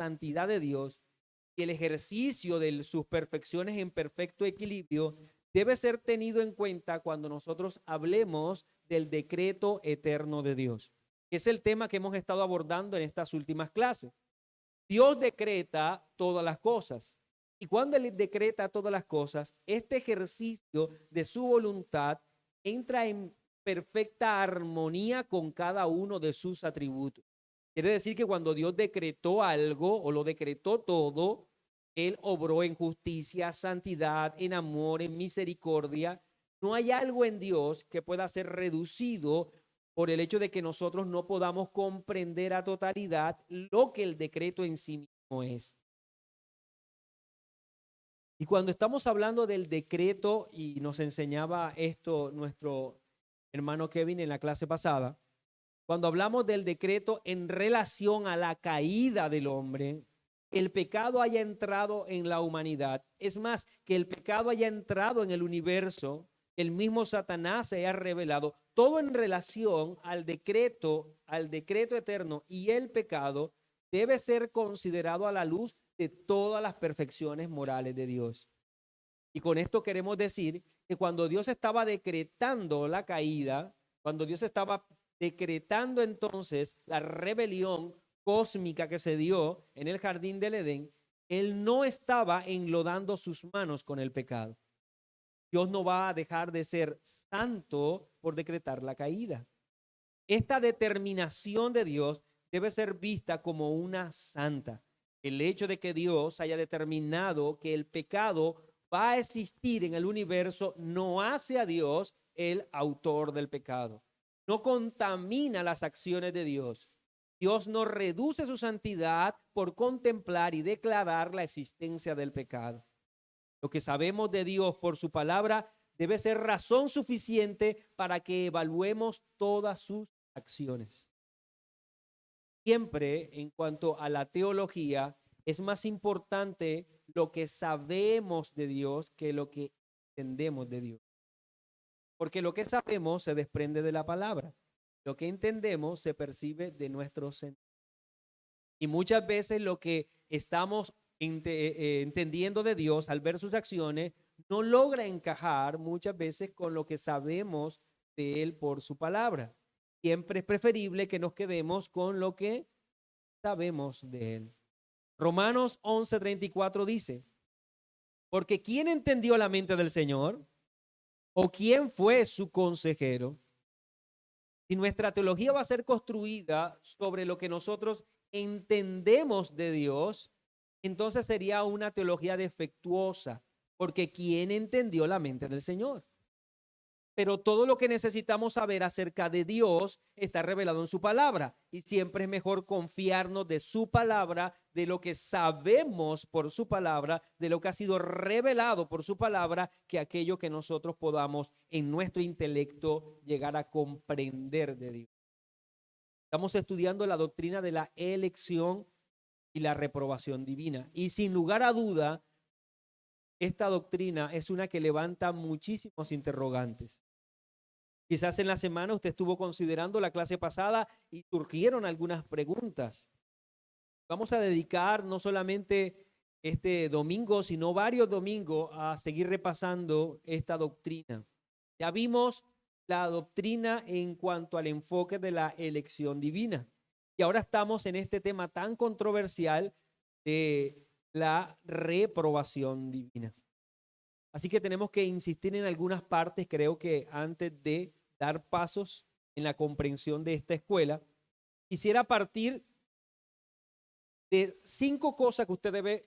santidad de Dios y el ejercicio de sus perfecciones en perfecto equilibrio debe ser tenido en cuenta cuando nosotros hablemos del decreto eterno de Dios, que es el tema que hemos estado abordando en estas últimas clases. Dios decreta todas las cosas. Y cuando Él decreta todas las cosas, este ejercicio de su voluntad entra en perfecta armonía con cada uno de sus atributos. Quiere decir que cuando Dios decretó algo o lo decretó todo, Él obró en justicia, santidad, en amor, en misericordia. No hay algo en Dios que pueda ser reducido por el hecho de que nosotros no podamos comprender a totalidad lo que el decreto en sí mismo es. Y cuando estamos hablando del decreto, y nos enseñaba esto nuestro hermano Kevin en la clase pasada, cuando hablamos del decreto en relación a la caída del hombre, el pecado haya entrado en la humanidad, es más, que el pecado haya entrado en el universo, el mismo Satanás se haya revelado, todo en relación al decreto eterno y el pecado debe ser considerado a la luz de todas las perfecciones morales de Dios. Y con esto queremos decir que cuando Dios estaba decretando la caída, cuando Dios estaba decretando entonces la rebelión cósmica que se dio en el jardín del Edén, Él no estaba enlodando sus manos con el pecado. Dios no va a dejar de ser santo por decretar la caída. Esta determinación de Dios debe ser vista como una santa. El hecho de que Dios haya determinado que el pecado va a existir en el universo no hace a Dios el autor del pecado. No contamina las acciones de Dios. Dios no reduce su santidad por contemplar y declarar la existencia del pecado. Lo que sabemos de Dios por su palabra debe ser razón suficiente para que evaluemos todas sus acciones. Siempre en cuanto a la teología, es más importante lo que sabemos de Dios que lo que entendemos de Dios. Porque lo que sabemos se desprende de la palabra. Lo que entendemos se percibe de nuestros sentidos. Y muchas veces lo que estamos entendiendo de Dios al ver sus acciones no logra encajar muchas veces con lo que sabemos de Él por su palabra. Siempre es preferible que nos quedemos con lo que sabemos de Él. Romanos 11:34 dice, porque ¿quién entendió la mente del Señor? ¿O quién fue su consejero? Si nuestra teología va a ser construida sobre lo que nosotros entendemos de Dios, entonces sería una teología defectuosa, porque ¿quién entendió la mente del Señor? Pero todo lo que necesitamos saber acerca de Dios está revelado en su palabra y siempre es mejor confiarnos de su palabra, de lo que sabemos por su palabra, de lo que ha sido revelado por su palabra, que aquello que nosotros podamos en nuestro intelecto llegar a comprender de Dios. Estamos estudiando la doctrina de la elección y la reprobación divina. Y sin lugar a duda, esta doctrina es una que levanta muchísimos interrogantes. Quizás en la semana usted estuvo considerando la clase pasada y surgieron algunas preguntas. Vamos a dedicar no solamente este domingo, sino varios domingos a seguir repasando esta doctrina. Ya vimos la doctrina en cuanto al enfoque de la elección divina. Y ahora estamos en este tema tan controversial de la reprobación divina. Así que tenemos que insistir en algunas partes, creo que antes de dar pasos en la comprensión de esta escuela, quisiera partir de 5 cosas que usted debe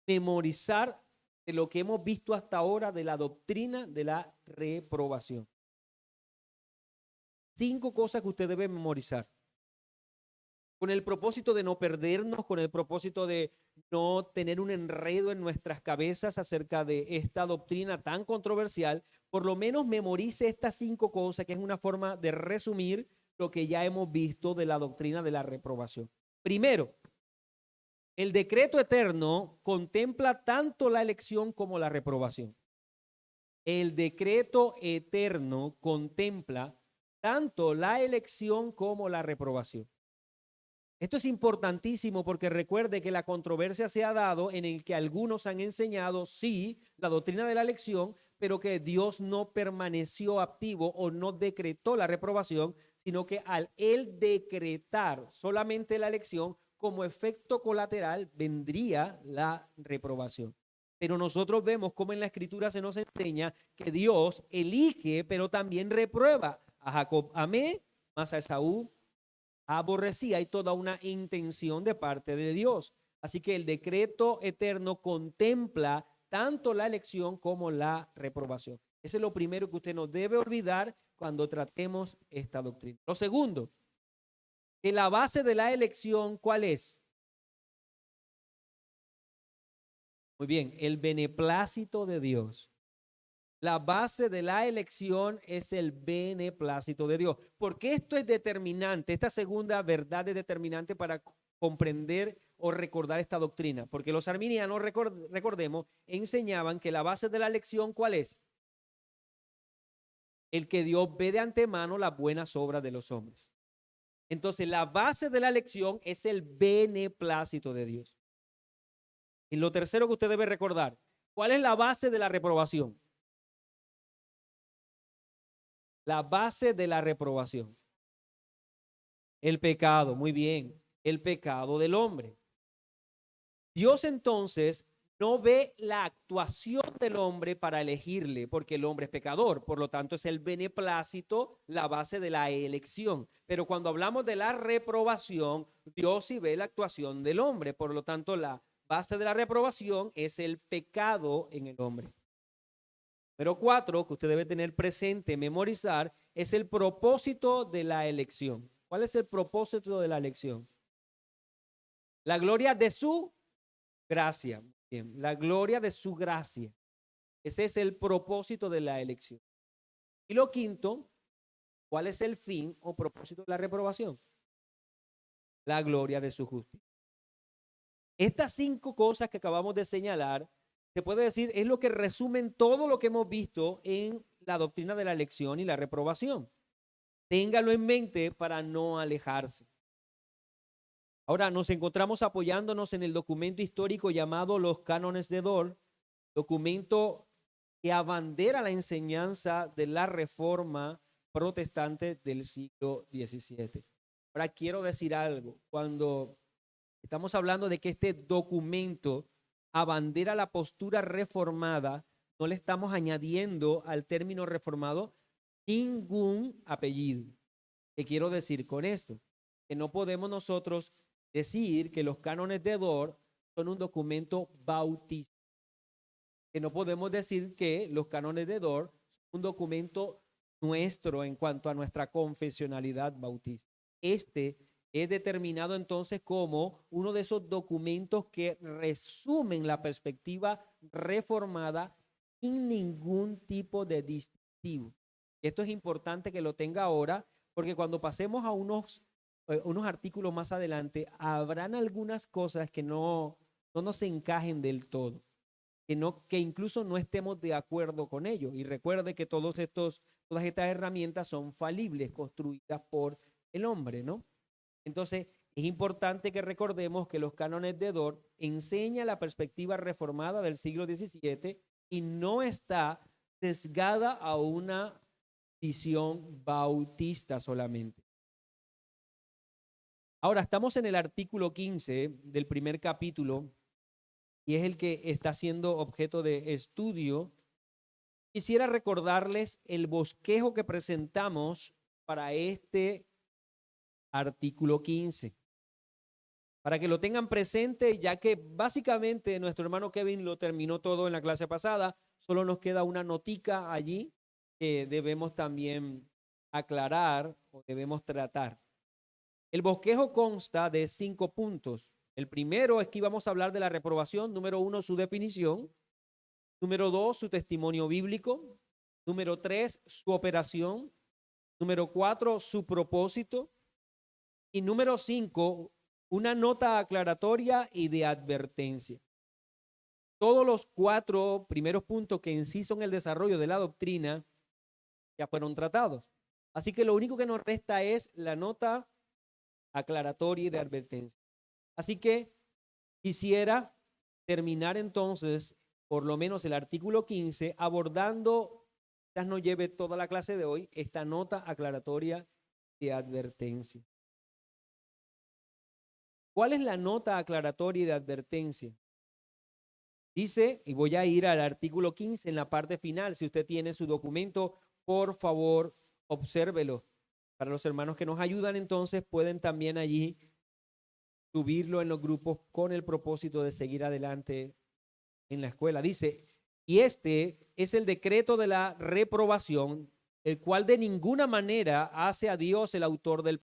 memorizar de lo que hemos visto hasta ahora de la doctrina de la reprobación. 5 cosas que usted debe memorizar. Con el propósito de no perdernos, con el propósito de no tener un enredo en nuestras cabezas acerca de esta doctrina tan controversial, por lo menos memorice estas 5 cosas, que es una forma de resumir lo que ya hemos visto de la doctrina de la reprobación. Primero, el decreto eterno contempla tanto la elección como la reprobación. El decreto eterno contempla tanto la elección como la reprobación. Esto es importantísimo porque recuerde que la controversia se ha dado en el que algunos han enseñado, sí, la doctrina de la elección, pero que Dios no permaneció activo o no decretó la reprobación, sino que al él decretar solamente la elección, como efecto colateral vendría la reprobación. Pero nosotros vemos cómo en la escritura se nos enseña que Dios elige, pero también reprueba. A Jacob amé, más a Esaú aborrecía. Hay toda una intención de parte de Dios. Así que el decreto eterno contempla tanto la elección como la reprobación. Ese es lo primero que usted no debe olvidar cuando tratemos esta doctrina. Lo segundo, que la base de la elección, ¿cuál es? Muy bien, el beneplácito de Dios. La base de la elección es el beneplácito de Dios. Porque esto es determinante, esta segunda verdad es determinante para comprender o recordar esta doctrina. Porque los arminianos, recordemos, enseñaban que la base de la elección, ¿cuál es? El que Dios ve de antemano las buenas obras de los hombres. Entonces, la base de la elección es el beneplácito de Dios. Y lo tercero que usted debe recordar, ¿cuál es la base de la reprobación? La base de la reprobación. El pecado, muy bien, el pecado del hombre. Dios entonces no ve la actuación del hombre para elegirle, porque el hombre es pecador, por lo tanto es el beneplácito la base de la elección. Pero cuando hablamos de la reprobación, Dios sí ve la actuación del hombre, por lo tanto la base de la reprobación es el pecado en el hombre. Número 4, que usted debe tener presente, memorizar, es el propósito de la elección. ¿Cuál es el propósito de la elección? La gloria de su gracia. Bien, la gloria de su gracia. Ese es el propósito de la elección. Y lo quinto, ¿cuál es el fin o propósito de la reprobación? La gloria de su justicia. Estas 5 cosas que acabamos de señalar, se puede decir, es lo que resumen todo lo que hemos visto en la doctrina de la elección y la reprobación. Téngalo en mente para no alejarse. Ahora nos encontramos apoyándonos en el documento histórico llamado los Cánones de Dort, documento que abandera la enseñanza de la reforma protestante del siglo XVII. Ahora quiero decir algo, cuando estamos hablando de que este documento abandera la postura reformada, no le estamos añadiendo al término reformado ningún apellido. ¿Qué quiero decir con esto? Que no podemos nosotros decir que los cánones de Dort son un documento bautista. Que no podemos decir que los cánones de Dort son un documento nuestro en cuanto a nuestra confesionalidad bautista. Este es determinado entonces como uno de esos documentos que resumen la perspectiva reformada sin ningún tipo de distintivo. Esto es importante que lo tenga ahora, porque cuando pasemos a unos artículos más adelante, habrán algunas cosas que no nos encajen del todo, que incluso no estemos de acuerdo con ellos. Y recuerde que todas estas herramientas son falibles, construidas por el hombre, ¿no? Entonces, es importante que recordemos que los cánones de Dort enseñan la perspectiva reformada del siglo XVII y no está sesgada a una visión bautista solamente. Ahora, estamos en el artículo 15 del primer capítulo y es el que está siendo objeto de estudio. Quisiera recordarles el bosquejo que presentamos para este artículo 15, para que lo tengan presente, ya que básicamente nuestro hermano Kevin lo terminó todo en la clase pasada. Solo nos queda una notica allí que debemos también aclarar o debemos tratar. El bosquejo consta de 5 puntos. El primero es que íbamos a hablar de la reprobación. Número 1, su definición. Número 2, su testimonio bíblico. Número 3, su operación. Número 4, su propósito. Y número 5, una nota aclaratoria y de advertencia. Todos los 4 primeros puntos que en sí son el desarrollo de la doctrina ya fueron tratados. Así que lo único que nos resta es la nota aclaratoria y de advertencia. Así que quisiera terminar entonces, por lo menos el artículo 15, abordando, quizás no lleve toda la clase de hoy, esta nota aclaratoria de advertencia. ¿Cuál es la nota aclaratoria de advertencia? Dice, y voy a ir al artículo 15 en la parte final. Si usted tiene su documento, por favor, obsérvelo. Para los hermanos que nos ayudan, entonces pueden también allí subirlo en los grupos con el propósito de seguir adelante en la escuela. Dice, y este es el decreto de la reprobación, el cual de ninguna manera hace a Dios el autor del